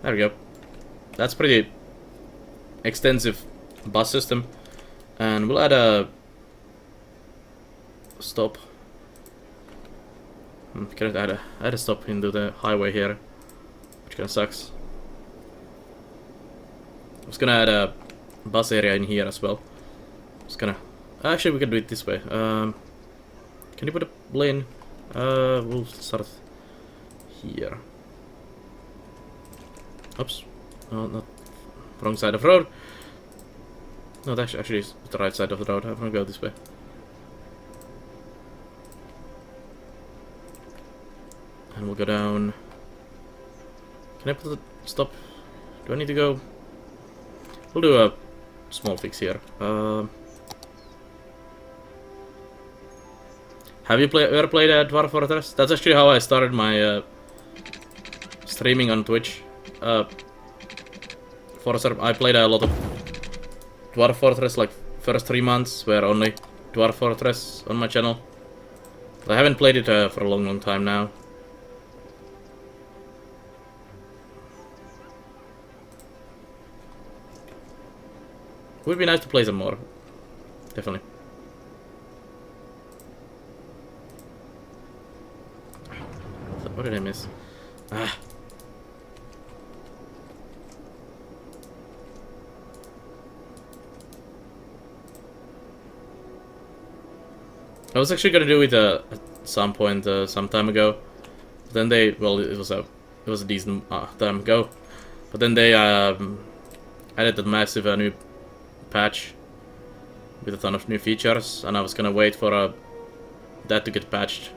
There we go. That's pretty extensive bus system. And we'll add a stop. Can't add a stop into the highway here, which kinda sucks. I was gonna add a bus area in here as well. Actually, we can do it this way. Can you put a lane? We'll start here. Oops. No, not wrong side of the road. No, that's actually the right side of the road. I'm gonna go this way. And we'll go down. Can I put a stop? Do I need to go? We'll do a small fix here. Have you ever played Dwarf Fortress? That's actually how I started my streaming on Twitch. I played a lot of Dwarf Fortress, like first 3 months were only Dwarf Fortress on my channel. I haven't played it for a long time now. Would be nice to play some more. Definitely. What did I miss? Ah. I was actually gonna do it at some point, some time ago. But then it was a decent time ago. But then they added a massive new patch with a ton of new features, and I was gonna wait for that to get patched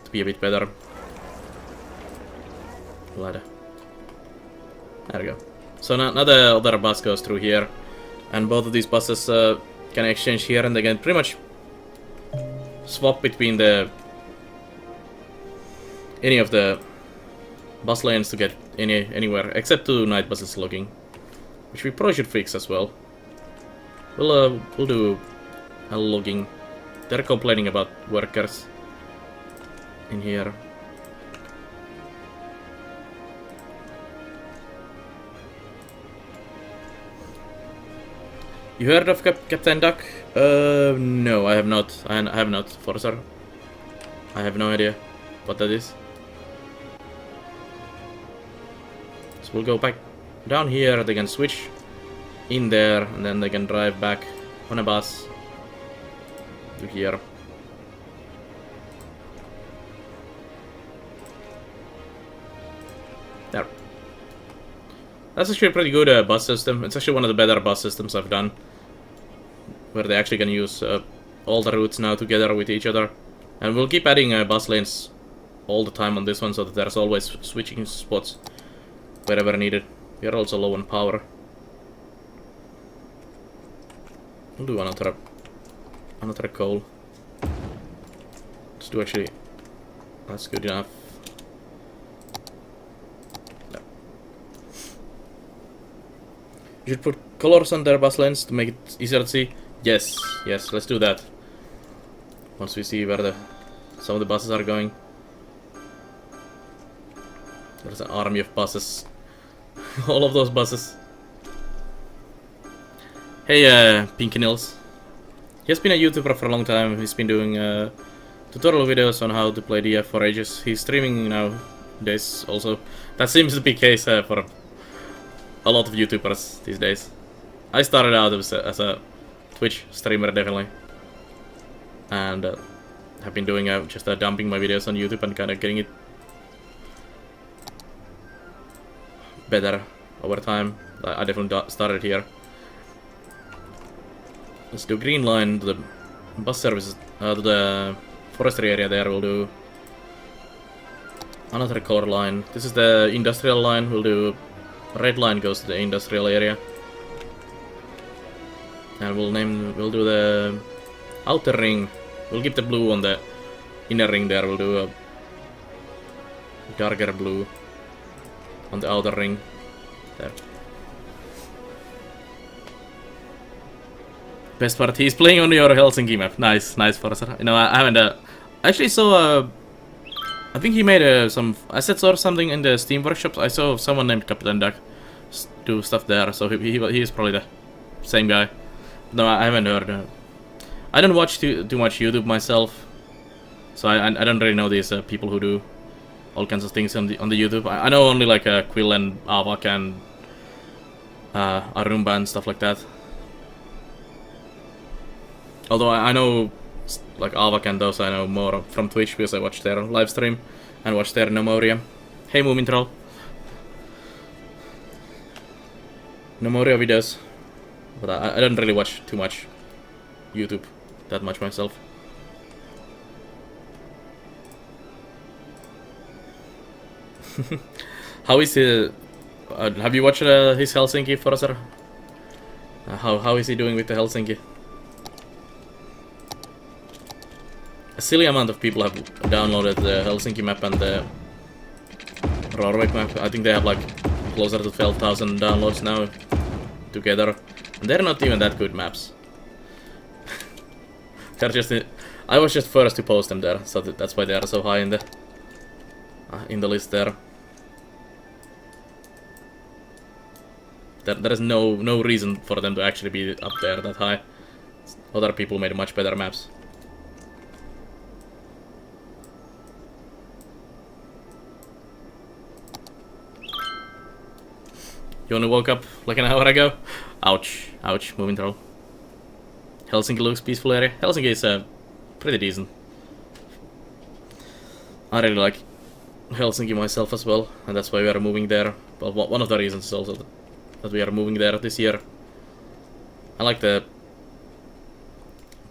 to be a bit better. Ladder. There we go. So now the other bus goes through here, and both of these buses can exchange here, and they can pretty much swap between any of the bus lanes to get anywhere, except to night buses logging, which we probably should fix as well. We'll do a logging. They're complaining about workers in here. You heard of Captain Duck? No, I have not. I have not, Forcer. I have no idea what that is. So we'll go back down here. They can switch in there, and then they can drive back on a bus to here. There. That's actually a pretty good bus system. It's actually one of the better bus systems I've done, where they actually can use all the routes now together with each other. And we'll keep adding bus lanes all the time on this one, so that there's always switching spots wherever needed. We are also low on power. We'll do another coal. Let's do actually. That's good enough. No. You should put colors on their bus lanes to make it easier to see. Yes, let's do that. Once we see where some of the buses are going. There's an army of buses. All of those buses. Hey, Pinky Nils. He has been a YouTuber for a long time. He's been doing tutorial videos on how to play DF for ages. He's streaming nowadays also. That seems to be the case for a lot of YouTubers these days. I started out as a Twitch streamer, definitely. And have been doing just dumping my videos on YouTube and kind of getting it better over time. I definitely started here. Let's do green line to the bus services, to the forestry area there. We'll do another core line. This is the industrial line. We'll do red line goes to the industrial area. And we'll do the outer ring. We'll keep the blue on the inner ring there. We'll do a darker blue on the outer ring. There. Best part, he's playing on your Helsinki map. Nice, Forza. You know, I haven't. I actually saw I think he made some assets or something in the Steam workshops. I saw someone named Captain Duck do stuff there, so he is probably the same guy. No, I haven't heard. I don't watch too much YouTube myself, so I don't really know these people who do all kinds of things on the YouTube. I know only like Quill and Avak and Arumba and stuff like that. Although I know like Avak and those I know more from Twitch because I watch their live stream and watch their Nomoria. Hey Moomin Troll. Nomoria videos. But I don't really watch too much YouTube that much myself. How is he? Have you watched his Helsinki, Forcer? How is he doing with the Helsinki? A silly amount of people have downloaded the Helsinki map and the Rorvik map. I think they have like closer to 12,000 downloads now together. And they're not even that good maps. They're just I was just first to post them there, so that's why they are so high in the list there. There is no reason for them to actually be up there that high. Other people made much better maps. You only woke up like an hour ago? Ouch. Ouch, moving troll. Helsinki looks peaceful area. Helsinki is pretty decent. I really like Helsinki myself as well, and that's why we are moving there. Well, one of the reasons is also that we are moving there this year. I like the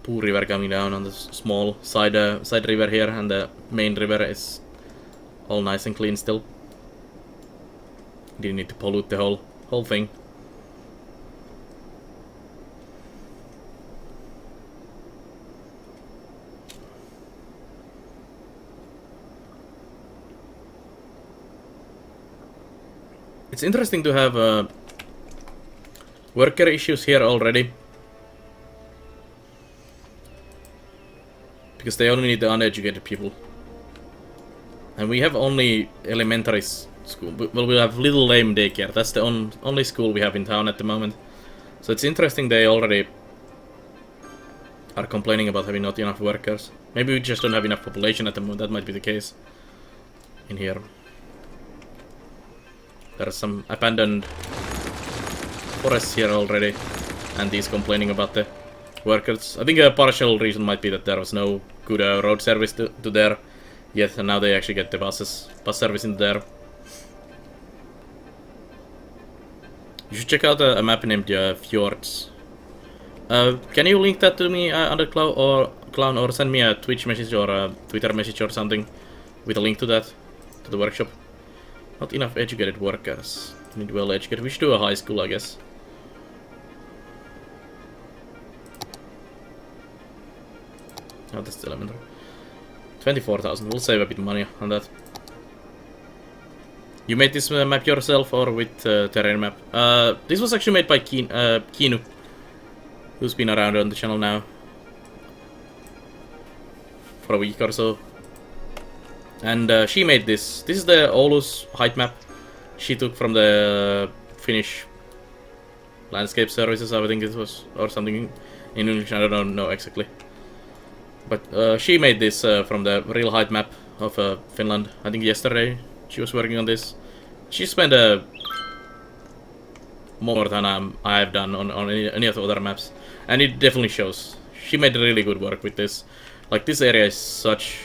Poo river coming down on the small side river here, and the main river is all nice and clean still. Didn't need to pollute the whole thing. It's interesting to have worker issues here already, because they only need the uneducated people, and we have only elementary school. Well, we have Little Lame Daycare. That's the only school we have in town at the moment. So it's interesting they already are complaining about having not enough workers. Maybe we just don't have enough population at the moment. That might be the case in here. There are some abandoned forests here already, and he's complaining about the workers. I think a partial reason might be that there was no good road service to there yet, and now they actually get the bus service in there. You should check out a map named Fjords. Can you link that to me under Clown, or send me a Twitch message or a Twitter message or something with a link to that, to the workshop? Not enough educated workers. We need well educated. We should do a high school, I guess. Oh, that's the elementary. 24,000. We'll save a bit of money on that. You made this map yourself or with terrain map? This was actually made by Kinu, who's been around on the channel now for a week or so. And she made this. This is the Oulu's height map she took from the Finnish landscape services, I think it was, or something in English, I don't know exactly. But she made this from the real height map of Finland. I think yesterday she was working on this. She spent more than I have done on any of the other maps, and it definitely shows. She made really good work with this. Like, this area is such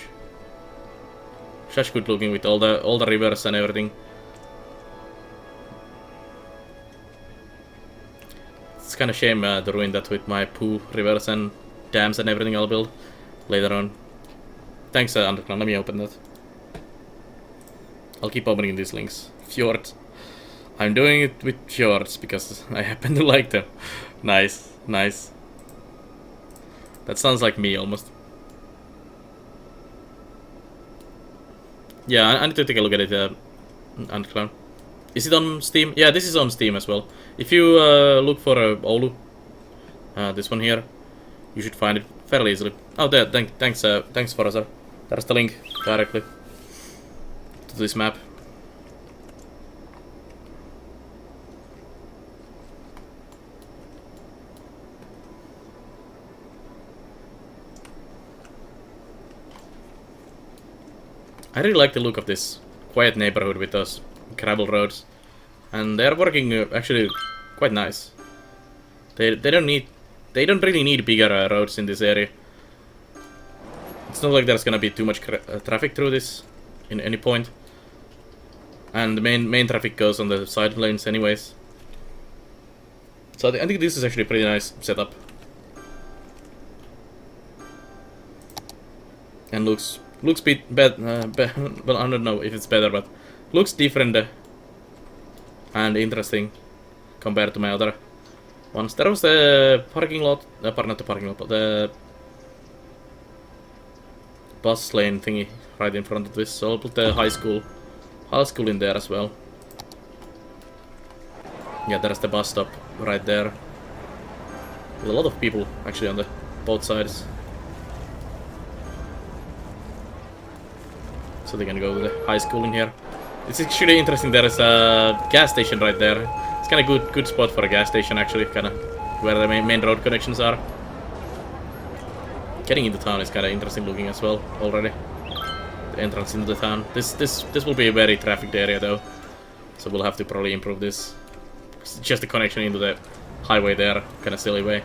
good looking with all the rivers and everything. It's kind of shame to ruin that with my Poo rivers and dams and everything I'll build later on. Thanks, Underground. Let me open that. I'll keep opening these links. Fjords. I'm doing it with fjords because I happen to like them. Nice, nice. That sounds like me almost. Yeah, I need to take a look at it, Underground. Is it on Steam? Yeah, this is on Steam as well. If you look for Oulu, this one here, you should find it fairly easily. Oh, there, thanks, Forza. There's the link directly. to this map. I really like the look of this quiet neighborhood with those gravel roads, and they're working actually quite nice. They don't really need bigger roads in this area. It's not like there's gonna be too much traffic through this in any point, and the main traffic goes on the side lanes anyways. So I think this is actually a pretty nice setup, and looks well, I don't know if it's better, but looks different and interesting compared to my other ones. There was the parking lot, not the parking lot, but the bus lane thingy right in front of this. So I'll put the high school in there as well. Yeah, there's the bus stop right there. With a lot of people actually on the both sides. So they can go to the high school in here. It's actually interesting. There is a gas station right there. It's kind of good spot for a gas station actually, kind of where the main road connections are. Getting into town is kind of interesting looking as well already. The entrance into the town. This will be a very trafficked area though, so we'll have to probably improve this. It's just the connection into the highway there, kind of silly way.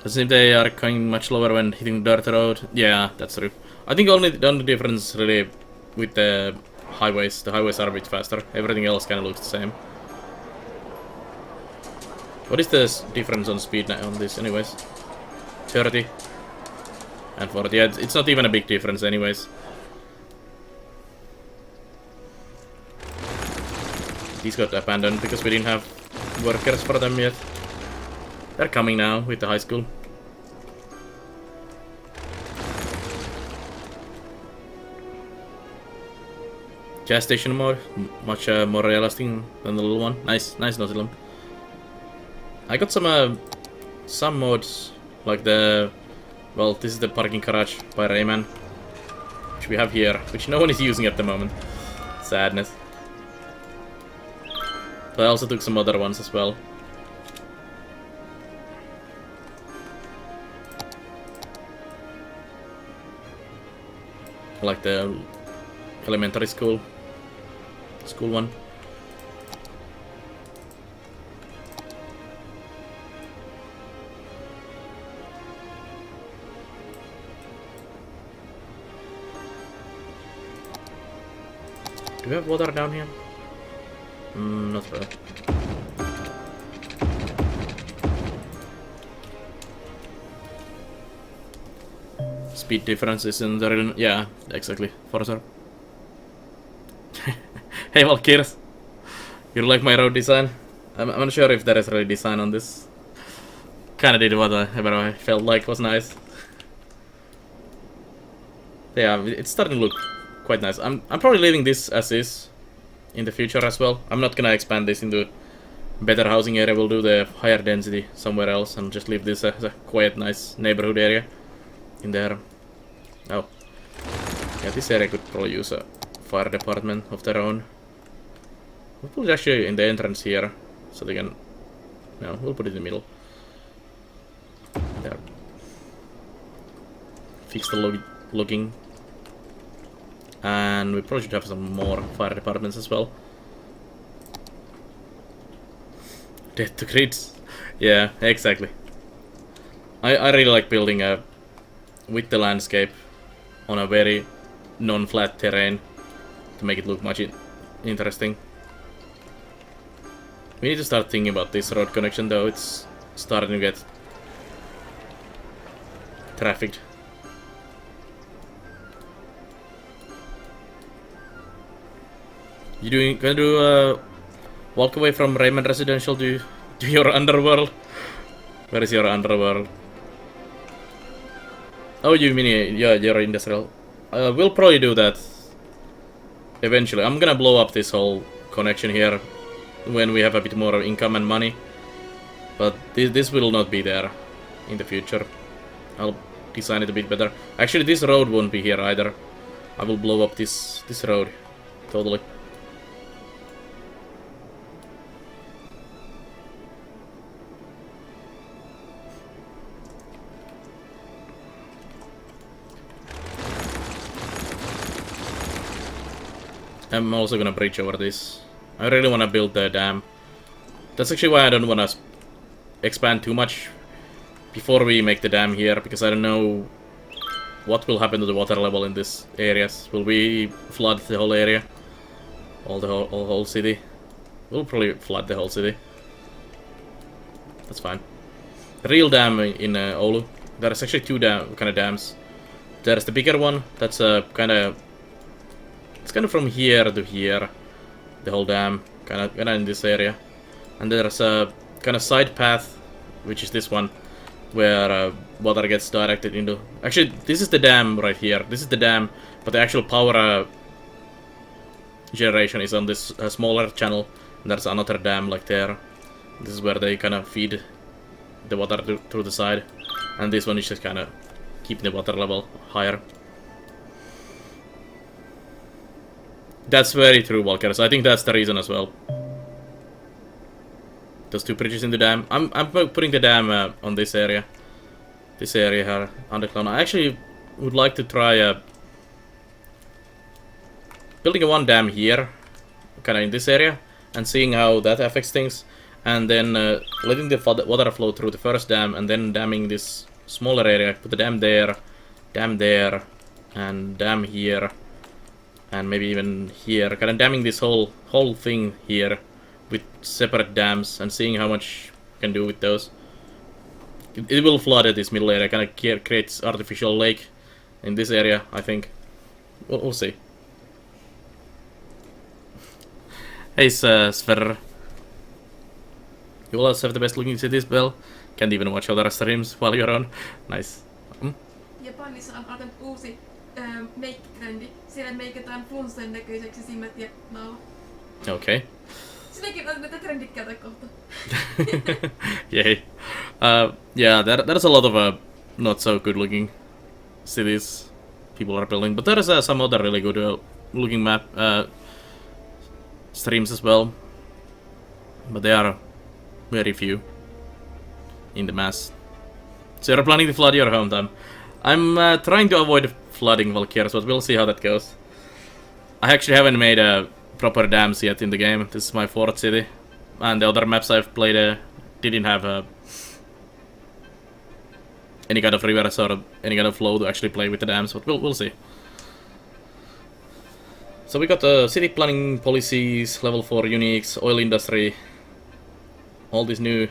As if they are going much lower when hitting dirt road. Yeah, that's true. I think the only difference really with the highways are a bit faster. Everything else kind of looks the same. What is the difference on speed on this anyways? 30 and 40. Yeah, it's not even a big difference anyways. These got abandoned because we didn't have workers for them yet. They're coming now with the high school. Gas station mode, much more realistic than the little one. Nice Nautilum. I got some mods like the, well, this is the parking garage by Rayman, which we have here, which no one is using at the moment. Sadness. But I also took some other ones as well. Like the elementary school one. Do we have water down here? Not really. Speed difference is in the real... Yeah, exactly. For sure. Hey Valkyrs, you like my road design? I'm not sure if there is really design on this. Kinda did whatever I felt like was nice. Yeah, it's starting to look quite nice. I'm probably leaving this as is in the future as well. I'm not gonna expand this into better housing area. We'll do the higher density somewhere else and just leave this as a quiet, nice neighborhood area in there. Oh, yeah, this area could probably use a fire department of their own. We'll put it actually in the entrance here, so they can... No, we'll put it in the middle. There. Fix the logging. And we probably should have some more fire departments as well. Death to grids. Yeah, exactly. I really like building with the landscape on a very non-flat terrain to make it look much interesting. We need to start thinking about this road connection though. It's starting to get trafficked. Gonna do walk away from Raymond Residential to your underworld? Where is your underworld? Oh, you mean your industrial? We'll probably do that eventually. I'm gonna blow up this whole connection here when we have a bit more income and money. But this will not be there in the future. I'll design it a bit better. Actually, this road won't be here either. I will blow up this road. Totally. I'm also gonna bridge over this. I really wanna build the dam. That's actually why I don't wanna expand too much before we make the dam here, because I don't know what will happen to the water level in these areas. Will we flood the whole area? The whole city? We'll probably flood the whole city. That's fine. The real dam in Oulu. There's actually two kind of dams. There's the bigger one. That's it's kind of from here to here. The whole dam, kind of in this area. And there's a kind of side path, which is this one, where water gets directed into. Actually, this is the dam right here. This is the dam, but the actual power generation is on this smaller channel. And there's another dam like there. This is where they kind of feed the water through the side, and this one is just kind of keeping the water level higher. That's very true, Walker. So I think that's the reason as well. Those two bridges in the dam. I'm putting the dam on this area. This area here, underground. I actually would like to try building a one dam here, kind of in this area, and seeing how that affects things. And then letting the water flow through the first dam, and then damming this smaller area. Put the dam there, and dam here, and maybe even here. Kind of damming this whole thing here with separate dams, and seeing how much you can do with those. It will flood at this middle area, kind of creates artificial lake in this area, I think. We'll see. Hey, Sver. You will also have the best looking cities, Bell. Can't even watch other streams while you're on. Nice. Japanissa on alkanut uusi meikkitrendi. Siellä meikataan flunssan näköiseksi silmät ja naama. Okay. Sinäkin on näitä trendikkäitä kohta. Yay. Yeah, there's a lot of not so good looking cities people are building, but there's some other really good looking map streams as well. But they are very few in the mass. So you're planning to flood your hometown. I'm trying to avoid flooding Valkyries, but we'll see how that goes. I actually haven't made proper dams yet in the game. This is my fourth city, and the other maps I've played didn't have any kind of rivers or any kind of flow to actually play with the dams, but we'll see. So we got city planning policies, level 4 uniques, oil industry, all these new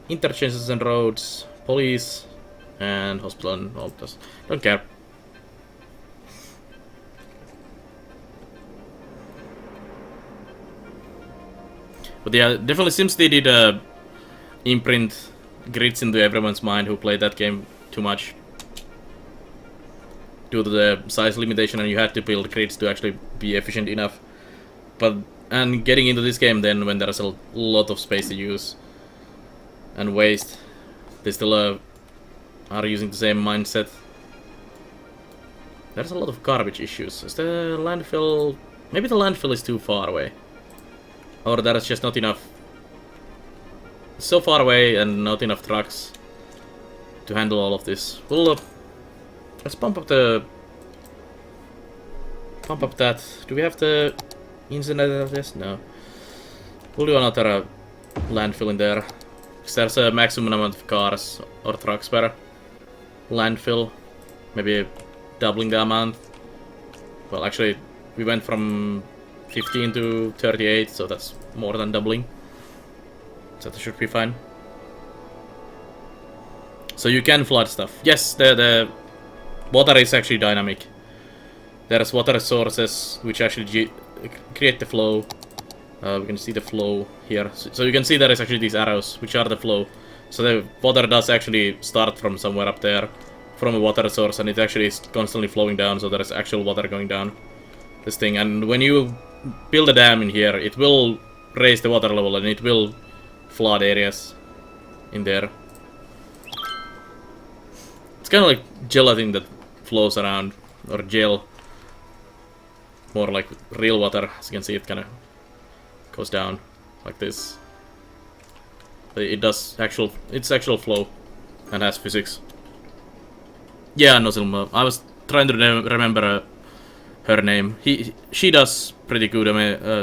interchanges and roads, police, and hospital and all this. Don't care. But yeah, definitely seems they did imprint grids into everyone's mind who played that game too much. Due to the size limitation, and you had to build grids to actually be efficient enough. And getting into this game then, when there's a lot of space to use and waste, they still are using the same mindset. There's a lot of garbage issues. Is the landfill... Maybe the landfill is too far away. Or there's just not enough... It's so far away and not enough trucks to handle all of this. We'll... let's pump up the... Pump up that. Do we have the... incinerator of this? No. We'll do another landfill in there. Because there's a maximum amount of cars or trucks per landfill. Maybe doubling the amount. Well, actually, we went from 15 to 38, so that's more than doubling. So that should be fine. So you can flood stuff. Yes, the water is actually dynamic. There's water sources which actually create the flow. We can see the flow here. So you can see there is actually these arrows, which are the flow. So the water does actually start from somewhere up there, from a water source, and it actually is constantly flowing down, so there is actual water going down this thing. And when you build a dam in here, it will raise the water level, and it will flood areas in there. It's kind of like gelatin that flows around, or gel. More like real water. As you can see, it kind of goes down like this. But it does it's actual flow and has physics. Yeah, Nosilma. I was trying to remember her name. She does pretty good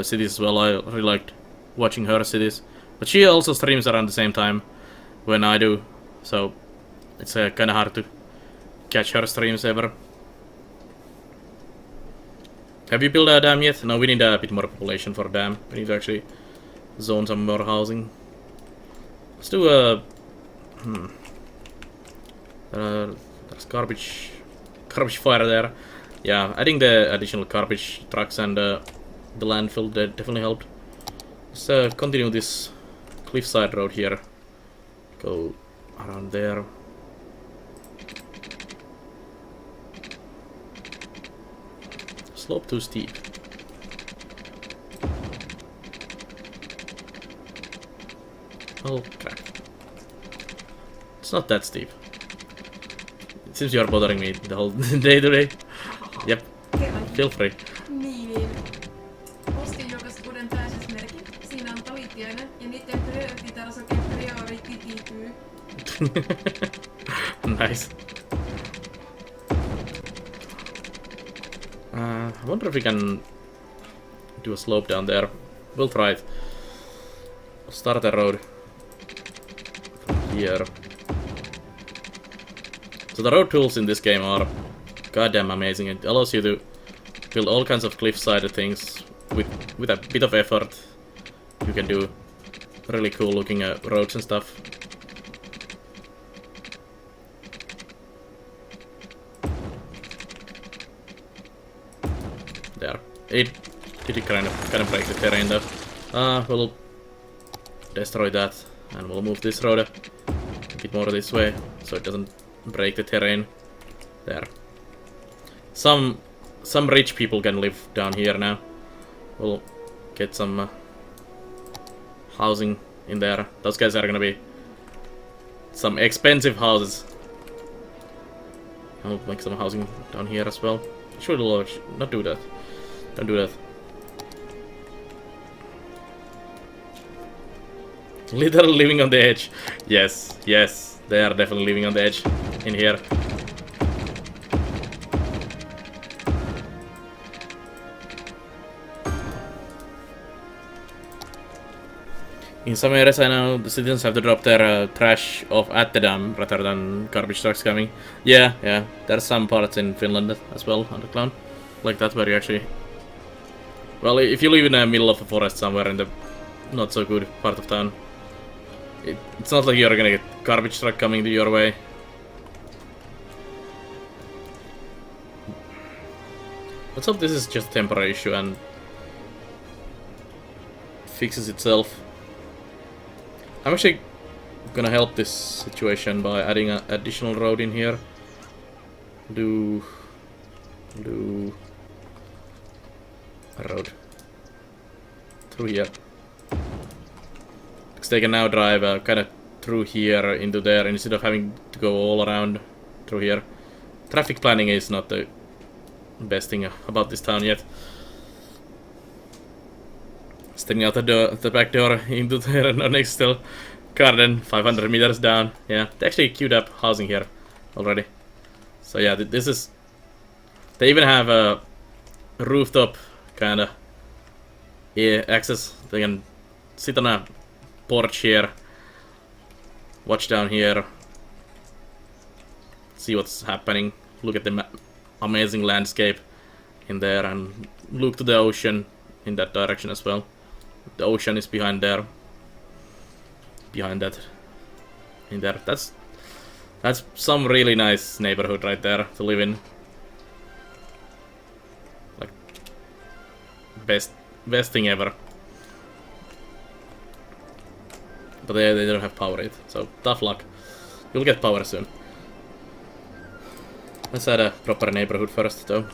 cities as well. I really liked watching her cities. But she also streams around the same time when I do, so it's kind of hard to catch her streams ever. Have you built a dam yet? No, we need a bit more population for a dam. We need to actually zone some more housing. Let's do a... there's garbage fire there. Yeah, adding the additional garbage trucks and the landfill that definitely helped. Let's continue this cliffside road here. Go around there. Slope too steep. Oh crap. It's not that steep. It seems you are bothering me the whole day today. Yep. Feel free. Niin. Postin jokas uuden pääsysmerkin. Siinä on talitiainen ja niiden prioriteettaras oikein prioriteettyy. Nice. I wonder if we can do a slope down there. We'll try it. We'll start a road from here. So the road tools in this game are goddamn amazing. It allows you to build all kinds of cliffside things with a bit of effort. You can do really cool looking roads and stuff. There. It kind of break the terrain though. We'll destroy that and we'll move this road a bit more this way so it doesn't break the terrain. There. Some rich people can live down here now. We'll get some housing in there. Those guys are gonna be some expensive houses. I'll make some housing down here as well. Should not do that. Don't do that. Literally living on the edge. Yes, yes, they are definitely living on the edge in here. In some areas I know the citizens have to drop their trash off at the dam rather than garbage trucks coming. Yeah, yeah, there's some parts in Finland as well, underground, like that where you actually... Well, if you live in the middle of a forest somewhere in the not so good part of town, it's not like you're gonna get garbage truck coming to your way. Let's hope this is just a temporary issue and fixes itself. I'm actually gonna help this situation by adding an additional road in here. Do a road through here. Because they can now drive kind of through here into there instead of having to go all around through here. Traffic planning is not the best thing about this town yet. Stepping out the back door into the next still garden, 500 meters down. Yeah, they actually queued up housing here already. So yeah, this is... They even have a rooftop kind of access. They can sit on a porch here, watch down here, see what's happening, look at the amazing landscape in there, and look to the ocean in that direction as well. The ocean is behind there. Behind that. In there. That's some really nice neighborhood right there to live in. Like best thing ever. But they don't have power yet, so tough luck. You'll get power soon. Let's add a proper neighborhood first though.